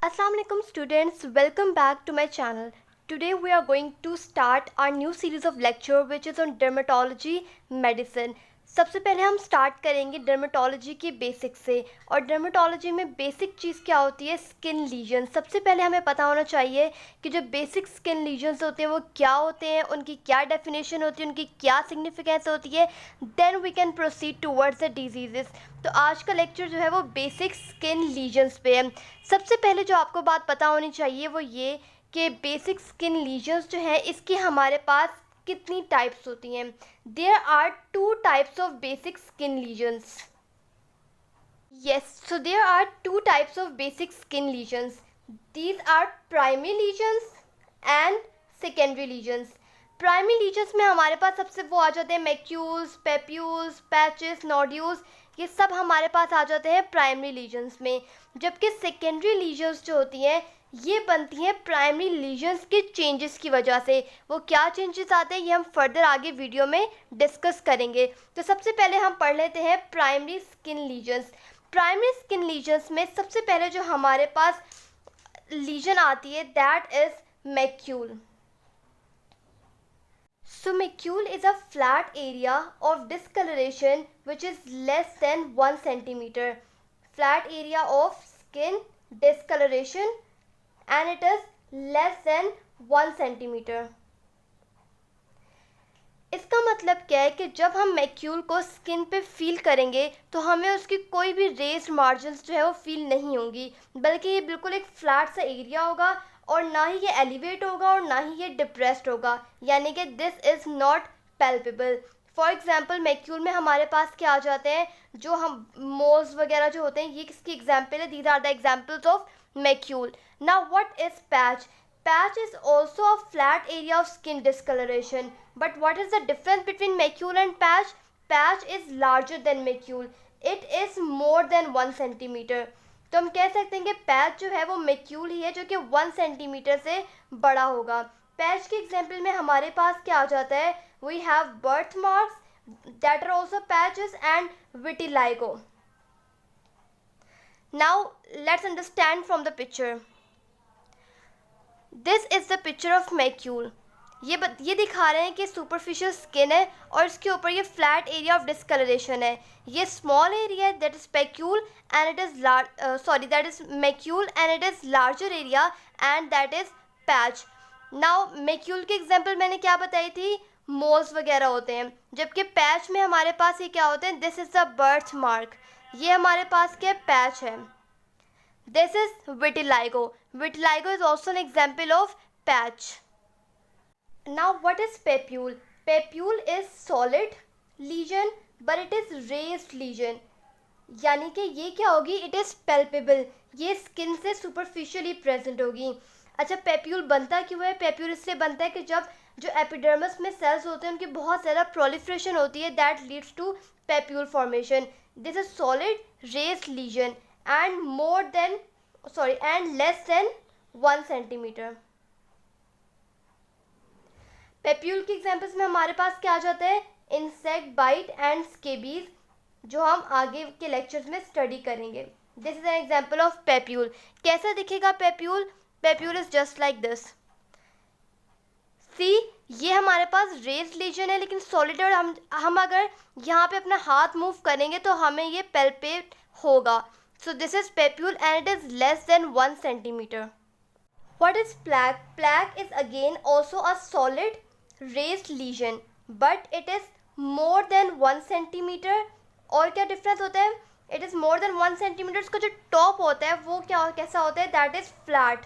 Assalamualaikum students, welcome back to my channel. Today we are going to start our new series of lecture which is on dermatology medicine. सबसे पहले हम start करेंगे dermatology के basic से। और dermatology में basic चीज़ क्या होती है? Skin lesion. सबसे पहले हमें पता होना चाहिए कि जो बेसिक स्किन लीजन्स होते हैं वो क्या होते हैं, उनकी क्या डेफिनेशन होती है, उनकी क्या सिग्निफिकेंस होती है, then we can proceed towards the disease. तो आज का लेक्चर जो है वो बेसिक स्किन लीजन्स पे है। सबसे पहले जो आपको बात पता होनी चाहिए वो ये कि बेसिक स्किन लीजन्स जो है इसकी हमारे पास कितनी टाइप्स होती हैं। There are two types of basic skin lesions. yes, so there are two types of basic skin lesions. These are primary lesions and secondary lesions. Primary lesions में हमारे पास सबसे वो आ जाते हैं मैक्यूल्स, पेप्यूल्स, पैचेस, नोड्यूल्स, ये सब हमारे पास आ जाते हैं प्राइमरी लीजन्स में। जबकि सेकेंडरी लीजन्स जो होती हैं ये बनती हैं प्राइमरी लीजन्स के चेंजेस की वजह से। वो क्या चेंजेस आते हैं ये हम फर्दर आगे वीडियो में डिस्कस करेंगे। तो सबसे पहले हम पढ़ लेते हैं primary skin lesions. Primary skin lesions में सबसे पहले जो हमारे पास लीजन आती है that is macule. So macule is a flat area of discoloration which is less than 1 centimeter. Flat area of skin discoloration and it is less than 1 centimeter. इसका मतलब क्या है कि जब हम मैक्यूल को स्किन पे फील करेंगे तो हमें उसकी कोई भी रेस्ड मार्जिन्स जो है वो फील नहीं होंगी, बल्कि ये बिल्कुल एक फ्लैट सा एरिया होगा और ना ही ये एलिवेट होगा और ना ही ये डिप्रेस्ड होगा, यानी कि this is not palpable. For example macule में हमारे पास क्या आ जाते हैं, जो हम मोल्स वगैरह जो होते हैं ये किसकी एग्जाम्पल है? These are the examples of macule. Now what is patch? Patch is also a flat area of skin discoloration. But what is the difference between macule and patch? Patch is larger than macule. It is more than 1 centimeter. तो हम कह सकते हैं कि patch जो है वो macule ही है जो कि 1 सेंटीमीटर से बड़ा होगा। पैच के एग्जाम्पल में हमारे पास क्या आ जाता है? We have birth marks that are also patches and vitiligo. Now let's understand from the picture. This is the picture of macule. ये दिखा रहे हैं कि सुपरफिशियल स्किन है और इसके ऊपर ये फ्लैट एरिया ऑफ डिस्कलरेशन है। ये स्मॉल एरिया है that is papule and it is that is macule and it is larger area and that is patch. Now macule के एग्जांपल मैंने क्या बताई थी? मोल्स वगैरह होते हैं, जबकि पैच में हमारे पास ये क्या होते हैं? This is the birth mark. ये हमारे पास क्या पैच है? This is vitiligo. Vitiligo is also an example of patch. Now what is papule? Papule is solid lesion but it is raised lesion. यानी कि ये क्या होगी? It is palpable. ये स्किन से superficially present होगी। अच्छा, पेप्यूल बनता क्यों है? पेप्यूल इससे बनता है कि जब जो एपिडर्मिस में सेल्स होते हैं उनकी बहुत ज़्यादा प्रोलिफरेशन होती है that leads to papule formation. This is solid raised lesion and less than 1 centimeter. Papule के एग्जाम्पल्स में हमारे पास क्या आ जाता है? इंसेक्ट बाइट एंड स्केबीज, जो हम आगे के लेक्चर्स में स्टडी करेंगे। This is an example of papule. कैसा दिखेगा papule? Papule is just like this. See, ये हमारे पास रेज्ड लीजन है लेकिन सॉलिड है, और हम अगर यहाँ पे अपना हाथ मूव करेंगे तो हमें ये पेल्पेट होगा। So this is papule and it is less than 1 centimeter. What is plaque? Plaque is again also a solid raised lesion but it is more than 1 centimeter. और क्या डिफरेंस होता है? It is more than 1 centimeter. इसका जो top होता है वो कैसा होता है? That is flat.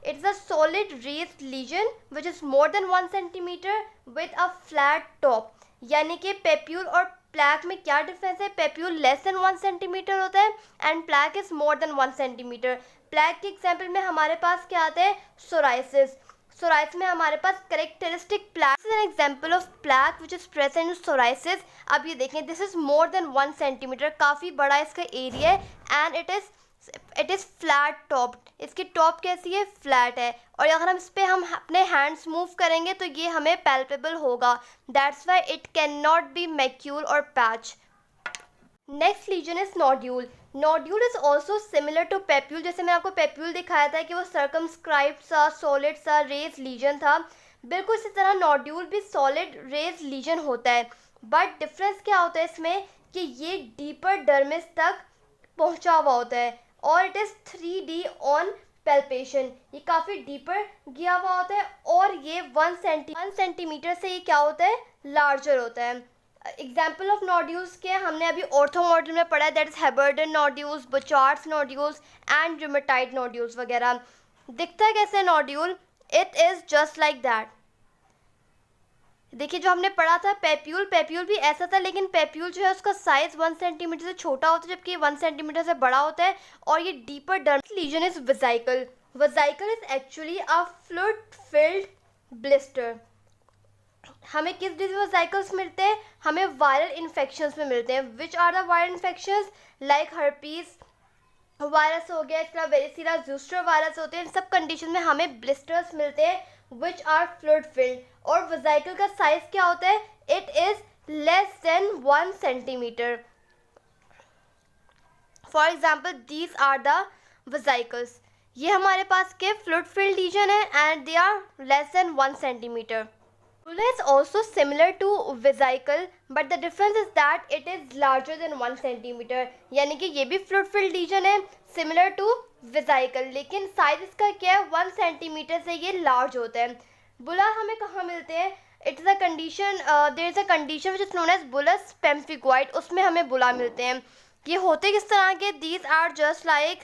It is a solid raised lesion which is more than 1 centimeter with a flat top. यानी कि पेप्यूल और प्लैक में क्या डिफरेंस है? पेप्यूल लेस देन 1 सेंटीमीटर होता है and plaque is more than 1 centimetre. Plaque के example में हमारे पास क्या आता है? सोराइसिस। सोराइसिस में हमारे पास characteristic plaque is an example of plaque which is present in psoriasis. अब ये देखें, this is more than 1 centimetre, काफ़ी बड़ा इसका एरिया है and it is flat top. इसकी टॉप कैसी है? फ्लैट है, और अगर हम इस पर हम अपने हैंड्स मूव करेंगे तो ये हमें पैल्पेबल होगा। That's why it can not be macule और patch. Next lesion is nodule. Nodule is also similar to papule. जैसे मैंने आपको पेप्यूल दिखाया था कि वो सर्कमस्क्राइब्ड सा सॉलिड सा रेज लीजन था, बिल्कुल इसी तरह नोड्यूल भी सॉलिड रेज लीजन होता है. बट डिफरेंस क्या होता है इसमें कि ये डीपर डर्मिस तक पहुंचा हुआ होता है और it is 3D on palpation. ये काफ़ी डीपर गया हुआ होता है और ये 1 सेंटीमीटर से ये क्या होता है, लार्जर होता है. एग्जाम्पल ऑफ नोड्यूल्स के हमने अभी ऑर्थो मॉड्यूल में पढ़ा है, that is Heberden nodules, Bouchard's nodules and rheumatoid nodules वगैरह. दिखता है कैसे nodule, it is just like that. देखिए जो हमने पढ़ा था पेप्यूल, पेप्यूल भी ऐसा था, लेकिन पेप्यूल जो है उसका साइज 1 सेंटीमीटर से छोटा होता है जबकि 1 सेंटीमीटर से बड़ा होता है और ये deeper derm lesion is vesicle. Vesicle is actually a fluid filled blister. हमें किस डिजीज वेसिकल्स मिलते हैं, हमें वायरल इन्फेक्शंस में मिलते हैं. Which are the viral infections, like herpes virus हो गया, इसका वेरिसिला ज़ोस्टर वायरस होते हैं. इन सब कंडीशन में हमें ब्लिस्टर्स मिलते हैं विच आर फ्लूइड फिल्ड. और वेसिकल का साइज क्या होता है, it is less than 1 centimetre. For example these are the vesicles. ये हमारे पास के फ्लूइड फिल्ड लीजन है and they are less than 1 centimetre. Bulla is also similar to vesicle, but the difference is that it is larger than 1 centimetre. यानी कि ये भी fluid filled lesion है similar to vesicle, लेकिन size इसका क्या है, 1 सेंटीमीटर से ये लार्ज होता है. बुला हमें कहाँ मिलते हैं, it is a condition, there is a condition which is known as bullous pemphigoid, उसमें हमें बुला मिलते हैं. ये होते किस तरह के, दीज आर जस्ट लाइक,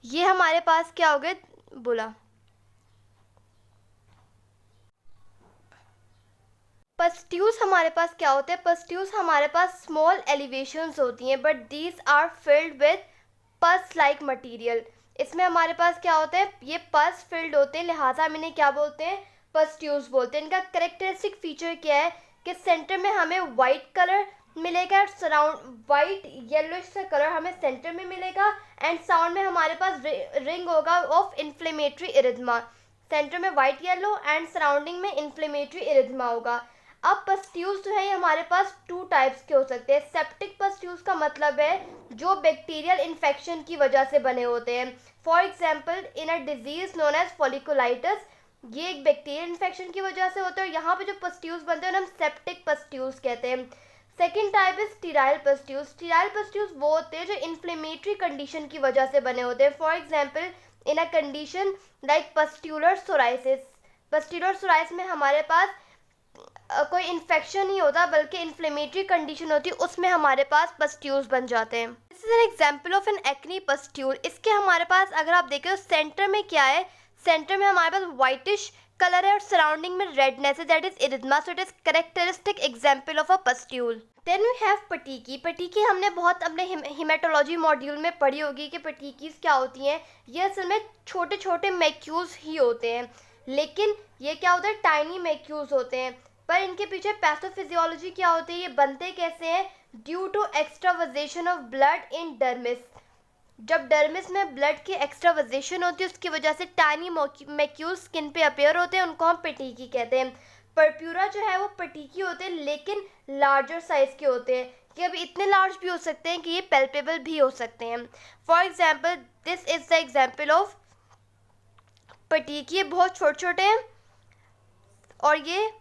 ये हमारे पास क्या हो गए बुला. पस्ट्यूल्स हमारे पास क्या होते हैं, पस्ट्यूल्स हमारे पास स्मॉल एलिवेशंस होती हैं but these are filled with pus like material. इसमें हमारे पास क्या होता है, ये पस फिल्ड होते हैं, लिहाजा हम इन्हें क्या बोलते हैं, पस्ट्यूल्स बोलते हैं. इनका करेक्टरिस्टिक फीचर क्या है कि सेंटर में हमें वाइट कलर मिलेगा, सराउंड वाइट येलोइश सा कलर हमें सेंटर में मिलेगा एंड साउंड में हमारे पास रिंग होगा ऑफ इन्फ्लेमेटरी इरिथमा. सेंटर में वाइट येलो एंड सराउंडिंग में इन्फ्लेमेटरी इरिथमा होगा. अब पस्ट्यूल्स जो है ये हमारे पास 2 टाइप्स के हो सकते हैं. सेप्टिक पस्ट्यूल्स का मतलब है जो बैक्टीरियल इन्फेक्शन की वजह से बने होते हैं. For example in a disease known as folliculitis, ये एक बैक्टीरियल इन्फेक्शन की वजह से होता है और यहाँ पे जो पस्ट्यूल्स बनते हैं हम सेप्टिक पस्ट्यूल्स कहते हैं. Second type is sterile pustules. Sterile pustules वो होते हैं जो इन्फ्लेमेटरी कंडीशन की वजह से बने होते हैं. For example in a condition like pustular psoriasis. Pustular psoriasis में हमारे पास कोई इन्फेक्शन नहीं होता बल्कि इन्फ्लेमेटरी कंडीशन होती है, उसमें हमारे पास पस्ट्यूल्स बन जाते हैं. This is an example of an acne pustule. इसके हमारे पास अगर आप देखें तो सेंटर में क्या है, सेंटर में हमारे पास वाइटिश कलर है और सराउंडिंग में रेडनेस है, that is erythema. So it is characteristic example of a pustule. Then we have petechiae. Petechiae हमने बहुत अपने हिमेटोलॉजी मॉड्यूल में पढ़ी होगी कि पटीकीज क्या होती हैं. ये असल में छोटे छोटे मैक्यूल्स ही होते हैं, लेकिन ये क्या होता है, टाइनी मैक्यूल्स होते हैं. पर इनके पीछे पैथोफिजियोलॉजी क्या होती है, ये बनते कैसे हैं, due to extravasation of blood in dermis. जब डर्मिस में ब्लड की एक्स्ट्रावजेशन होती है उसकी वजह से टाइनी मैक्यूल्स स्किन पे अपेयर होते हैं, उनको हम पटीकी कहते हैं. परप्यूरा जो है वो पटीकी होते हैं लेकिन लार्जर साइज के होते हैं, कि अभी इतने लार्ज भी हो सकते हैं कि ये पेल्पेबल भी हो सकते हैं. For example this is the example of petechiae. ये बहुत छोटे छोटे हैं और ये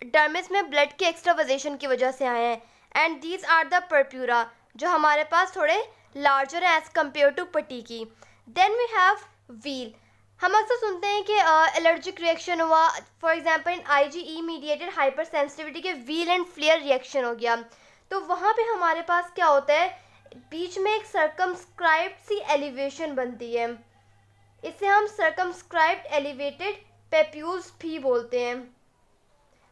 डर्मिस में ब्लड के एक्स्ट्रावजेशन की वजह से आए हैं. And these are the purpura जो हमारे पास थोड़े लार्जर है as compare to petechiae. Then we have wheal. हम अक्सर सुनते हैं कि एलर्जिक रिएक्शन हुआ, for example in IgE mediated hypersensitivity के व्हील एंड फ्लेयर रिएक्शन हो गया, तो वहाँ पे हमारे पास क्या होता है, बीच में एक सर्कमस्क्राइब्ड सी एलिवेशन बनती है. इसे हम सर्कमस्क्राइब्ड एलिवेटेड पेप्यूल्स भी बोलते हैं,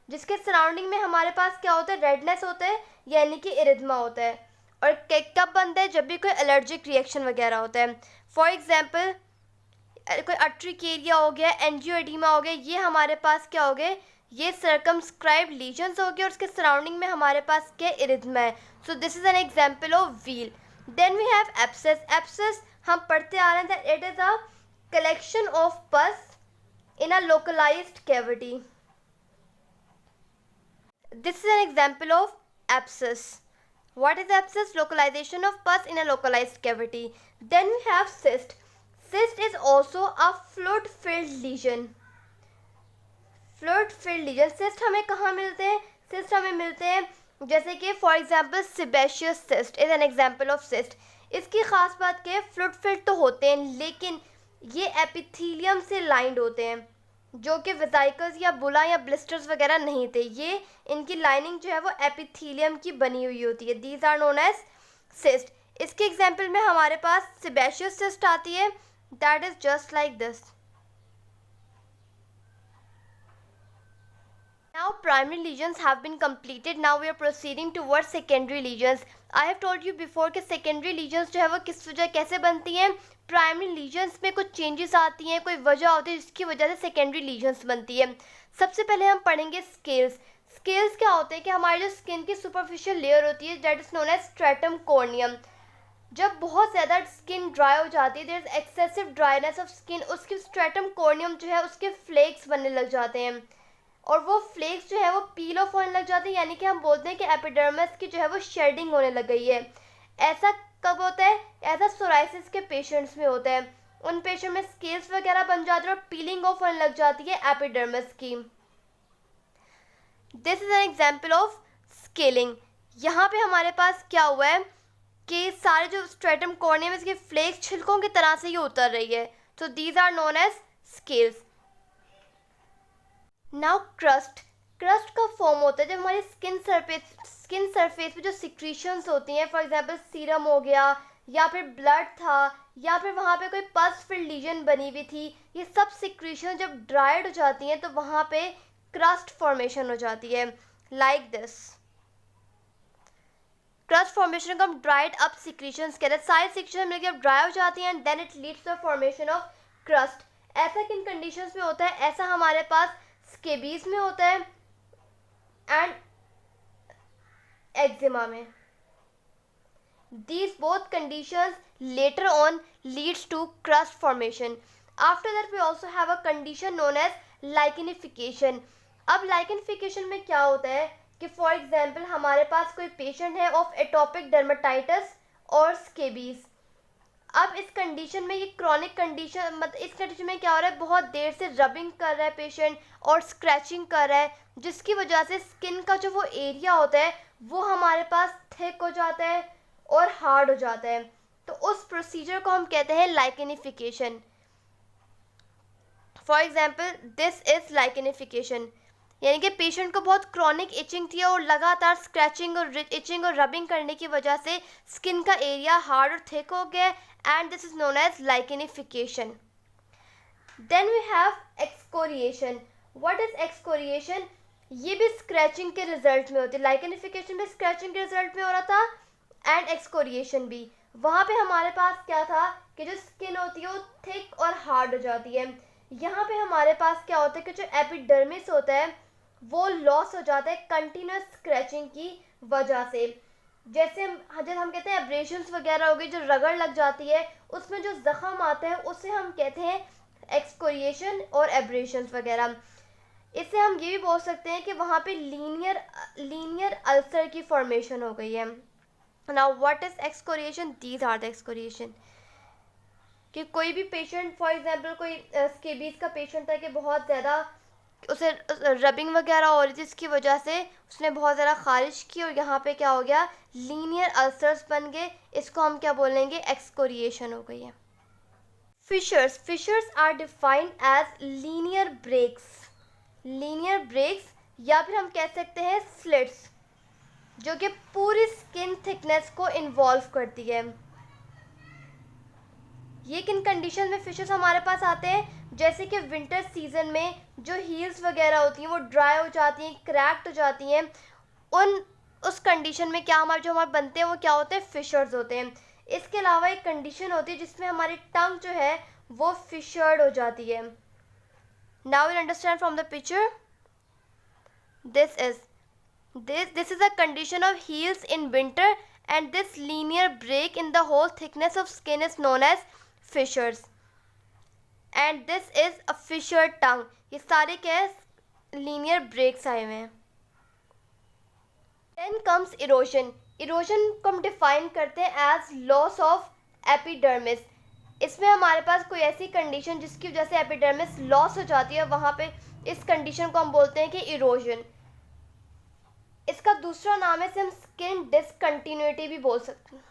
जिसके सराउंडिंग में हमारे पास क्या होता है, रेडनेस होता है यानी कि इरिथमा होता है. और कब बनता है, जब भी कोई एलर्जिक रिएक्शन वगैरह होता है. फॉर एग्जांपल कोई अर्ट्रिकेरिया हो गया, एंजियोएडिमा हो गया, ये हमारे पास क्या हो गए, ये सर्कमस्क्राइब्ड लीजन्स हो गए और उसके सराउंडिंग में हमारे पास क्या इरिथमा है. So this is an example of wheal. Then we have abscess. Abscess हम पढ़ते आ रहे हैं that it is a collection of pus in a localized cavity. This is an example of abscess. What is abscess? Localization of pus in a localized cavity. Then we have cyst. Cyst is also a fluid-filled lesion. Fluid-filled lesion. Cyst हमें कहाँ मिलते हैं? Cyst हमें मिलते हैं जैसे कि for example sebaceous cyst is an example of cyst. इसकी ख़ास बात क्या है? फ्लूइड-फिल्ड तो होते हैं लेकिन ये एपिथीलियम से लाइंड होते हैं, जो कि वेसिकल्स या बुला या ब्लिस्टर्स वगैरह नहीं थे. ये इनकी लाइनिंग जो है वो एपिथीलियम की बनी हुई होती है. These are known as cyst. इसके एग्जाम्पल में हमारे पास sebaceous cyst आती है. That is just like this. Now primary lesions have been completed. Now we are proceeding towards secondary lesions. I have told you before कि secondary lesions जो है वो किस वजह कैसे बनती हैं. प्राइमरी लीजन्स में कुछ चेंजेस आती हैं, कोई वजह होती है जिसकी वजह से सेकेंडरी लीजन्स बनती है. सबसे पहले हम पढ़ेंगे स्केल्स. स्केल्स क्या होते हैं कि हमारी जो स्किन की सुपरफिशियल लेयर होती है that is known as stratum corneum. जब बहुत ज़्यादा स्किन ड्राई हो जाती है, there is excessive dryness of skin, उसकी स्ट्रेटम कॉर्नियम जो है उसके फ्लेक्स बनने लग जाते हैं और वो फ्लेक्स जो है वो पील ऑफ होने लग जाते हैं. यानी कि हम बोलते हैं कि एपिडर्मिस की जो है वो शेडिंग होने लग गई है. ऐसा कब होता है? ऐसा सोराइसिस के पेशेंट्स में होता है. उन पेशेंट में स्केल्स वगैरह बन जाती है और पीलिंग ऑफ होने लग जाती है एपिडर्मिस की. This is an example of scaling. यहाँ पे हमारे पास क्या हुआ है कि सारे जो स्ट्रेटम कॉर्नियम इसके फ्लेक्स छिलकों की तरह से ये उतर रही है. तो these are known as scales. Now crust. Crust का फॉर्म होता है जब हमारी स्किन सरफेस पे जो सिक्रीशंस होती हैं, फॉर एग्जांपल सीरम हो गया या फिर ब्लड था या फिर वहाँ पे कोई पस फिल्ड लीजन बनी हुई थी, ये सब सिक्रीशन जब ड्राइड हो जाती हैं तो वहाँ पे क्रस्ट फॉर्मेशन हो जाती है लाइक दिस. क्रस्ट फॉर्मेशन को हम ड्राइड अप सिक्रीशंस कहते हैं. सारी सिक्रीशन मिलकर जब ड्राई हो जाती हैं and then it leads to the formation of crust. ऐसा किन कंडीशंस में होता है? ऐसा हमारे पास स्केबीज में होता है एंड एक्जिमा में. These both conditions later on leads to crust formation. After that we also have a condition known as lichenification. अब lichenification में क्या होता है कि फॉर एग्जाम्पल हमारे पास कोई पेशेंट है ऑफ एटोपिक डर्मेटाइटिस और स्केबीज. अब इस कंडीशन में ये क्रॉनिक कंडीशन मतलब इस कंडीशन में क्या हो रहा है, बहुत देर से रबिंग कर रहा है पेशेंट और स्क्रैचिंग कर रहा है, जिसकी वजह से स्किन का जो वो एरिया होता है वो हमारे पास थिक हो जाता है और हार्ड हो जाता है. तो उस प्रोसीजर को हम कहते हैं lichenification. For example this is lichenification. यानी कि पेशेंट को बहुत क्रॉनिक इचिंग थी और लगातार स्क्रैचिंग और इचिंग और रबिंग करने की वजह से स्किन का एरिया हार्ड और थिक हो गया and this is known as lichenification. Then we have excoriation. What is excoriation? ये भी स्क्रैचिंग के रिजल्ट में होती है. लाइकेनिफिकेशन भी स्क्रैचिंग के रिजल्ट में हो रहा था एंड एक्सकोरिएशन भी. वहाँ पे हमारे पास क्या था कि जो स्किन होती है वो थिक और हार्ड हो जाती है. यहाँ पे हमारे पास क्या होता है कि जो एपिडर्मिस होता है वो लॉस हो जाता है कंटिन्यूस स्क्रैचिंग की वजह से. जैसे जब हम कहते हैं एब्रेशंस वगैरह हो गई, जो रगड़ लग जाती है उसमें जो ज़ख़म आते हैं उसे हम कहते हैं एक्सकोरिएशन और एब्रेशंस वगैरह. इससे हम ये भी बोल सकते हैं कि वहाँ पे लीनियर अल्सर की फॉर्मेशन हो गई है. Now what is excoriation? These are the excoriation. कि कोई भी पेशेंट फॉर एग्जांपल कोई स्केबीज का पेशेंट था कि बहुत ज़्यादा उसे रबिंग वगैरह हो रही थी, इसकी वजह से उसने बहुत ज़्यादा खारिश की और यहाँ पे क्या हो गया, लीनियर अल्सर्स बन गए. इसको हम क्या बोलेंगे? एक्सकोरिएशन हो गई है. Fissures are defined as linear breaks या फिर हम कह सकते हैं स्लिट्स, जो कि पूरी स्किन थिकनेस को इन्वॉल्व करती है. ये किन कंडीशन में फिशर्स हमारे पास आते हैं? जैसे कि विंटर सीजन में जो हील्स वगैरह होती हैं वो ड्राई हो जाती हैं, क्रैक्ड हो जाती हैं. उस कंडीशन में क्या हमारे बनते हैं वो क्या होते हैं? फिशर्स होते हैं. इसके अलावा एक कंडीशन होती है जिसमें हमारी टंग जो है वो फिशर्ड हो जाती है. Now will understand from the picture. This is a condition of heels in winter and this linear break in the whole thickness of skin is known as fissures. And this is a fissured tongue. ये सारे क्या है? linear breaks आए हुए हैं. Then comes erosion. Erosion को हम define करते हैं एज लॉस ऑफ एपिडर्मिस। इसमें हमारे पास कोई ऐसी कंडीशन जिसकी वजह से एपिडर्मिस लॉस हो जाती है, वहाँ पे इस कंडीशन को हम बोलते हैं कि इरोजन। इसका दूसरा नाम है, इसे हम स्किन डिसकंटिन्यूटी भी बोल सकते हैं।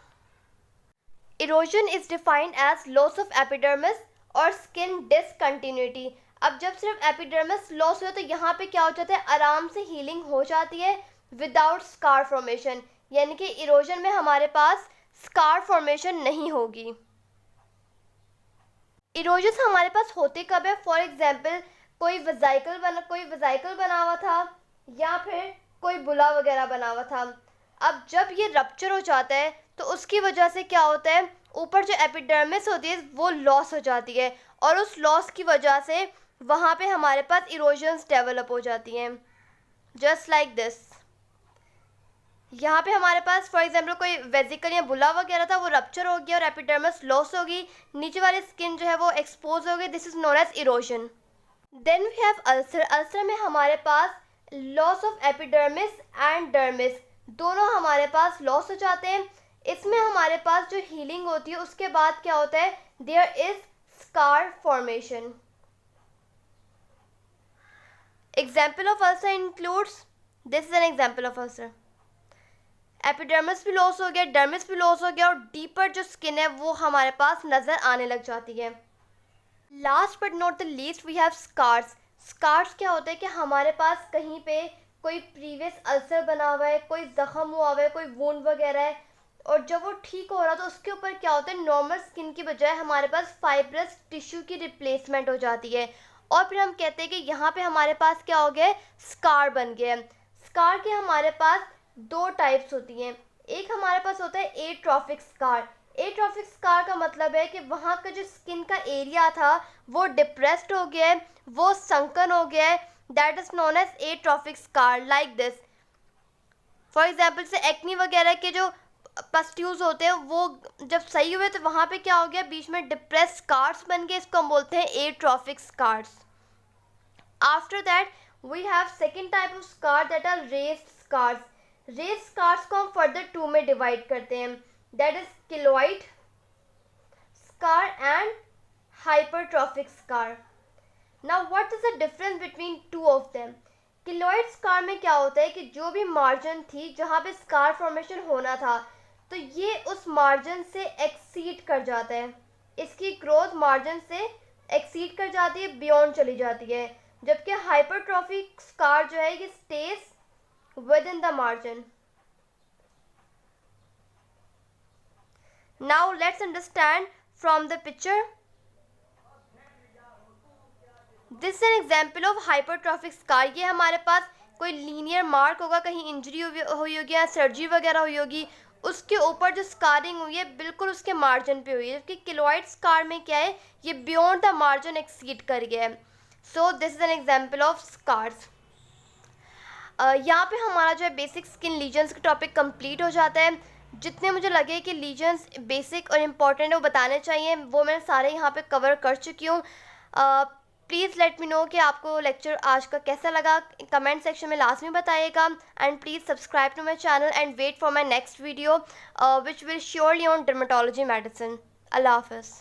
Erosion is defined as loss of epidermis और स्किन डिसकंटिन्यूटी। अब जब सिर्फ एपिडर्मिस लॉस हुआ तो यहाँ पे क्या हो जाता है, आराम से हीलिंग हो जाती है विदाउट स्कार फॉर्मेशन, यानी कि इरोजन में हमारे पास स्कार फॉर्मेशन नहीं होगी। इरोजन हमारे पास होते कब है, फॉर एग्जाम्पल कोई वजाइकल बना हुआ था या फिर कोई बुला वगैरह बना हुआ था। अब जब ये रप्चर हो जाता है तो उसकी वजह से क्या होता है, ऊपर जो एपिडर्मिस होती है वो लॉस हो जाती है और उस लॉस की वजह से वहाँ पे हमारे पास इरोजन्स डेवलप हो जाती हैं, जस्ट लाइक दिस। यहाँ पे हमारे पास फॉर एग्जाम्पल कोई वेजिकल या बुला वगैरह था, वो रप्चर हो गया और एपिडर्मिस लॉस होगी, नीचे वाली स्किन जो है वो एक्सपोज हो गई, this is known as erosion. Then we have ulcer. Ulcer में हमारे पास loss of epidermis and dermis दोनों हमारे पास लॉस हो जाते हैं। इसमें हमारे पास जो हीलिंग होती है उसके बाद क्या होता है, there is scar formation. Example of ulcer includes, this is an example of ulcer. Epidermis भी लॉस हो गया, डर्मिस भी लॉस हो गया और डीपर जो स्किन है वो हमारे पास नज़र आने लग जाती है। Last but not the least we have scars. Scars क्या होता है कि हमारे पास कहीं पे कोई प्रीवियस अल्सर बना हुआ है, कोई ज़ख़म हुआ हुआ है, कोई वुंड वगैरह है और जब वो ठीक हो रहा है तो उसके ऊपर क्या होता है, नॉर्मल स्किन की बजाय हमारे पास फाइब्रस टिश्यू की रिप्लेसमेंट हो जाती है और फिर हम कहते हैं कि यहाँ पे हमारे पास क्या हो गया, स्कार बन गया। स्कार के हमारे पास दो टाइप्स होती हैं। एक हमारे पास होता है एट्रोफिक स्कार। एट्रोफिक स्कार का मतलब है कि वहाँ का जो स्किन का एरिया था वो डिप्रेस्ड हो गया है, वो संकन हो गया है, that is known as atrophic scar, like this. For example से एक्नी वगैरह के जो पस्ट्यूल्स होते हैं वो जब सही हुए तो वहाँ पे क्या हो गया, बीच में डिप्रेस स्कार्स बन गए, इसको हम बोलते हैं atrophic scars. After that we have second type of scar that are raised scars. Raised scars को हम फर्दर टू में डिवाइड करते हैं, that is keloid scar and hypertrophic scar. Now what is the difference between two of them. Keloid scar में क्या होता है कि जो भी मार्जिन थी जहाँ पे स्कार फॉर्मेशन होना था तो ये उस मार्जिन से एक्सीड कर जाता है, इसकी ग्रोथ मार्जिन से एक्सीड कर जाती है, बियॉन्ड चली जाती है, जबकि हाइपरट्रॉफिक स्कार जो है ये stage within the margin. Now let's understand from the picture. This is an example of hypertrophic scar. ये हमारे पास कोई लीनियर मार्क होगा, कहीं इंजरी हुई होगी या सर्जरी वगैरह हुई होगी, उसके ऊपर जो स्कारिंग हुई है बिल्कुल उसके मार्जिन पे हुई है, जबकि किलोइड स्कार में क्या है, ये बियॉन्ड द मार्जिन एक्सीड कर गया है। So this is an example of scars. यहाँ पे हमारा जो है बेसिक स्किन लीजन्स का टॉपिक कंप्लीट हो जाता है। जितने मुझे लगे कि लीजन्स बेसिक और इम्पॉर्टेंट है वो बताने चाहिए वो मैं सारे यहाँ पे कवर कर चुकी हूँ। प्लीज़ लेट मी नो कि आपको लेक्चर आज का कैसा लगा, कमेंट सेक्शन में लाजमी बताइएगा and please subscribe to my channel and wait for my next video which will surely on dermatology medicine. अल्लाह हाफ़िज़।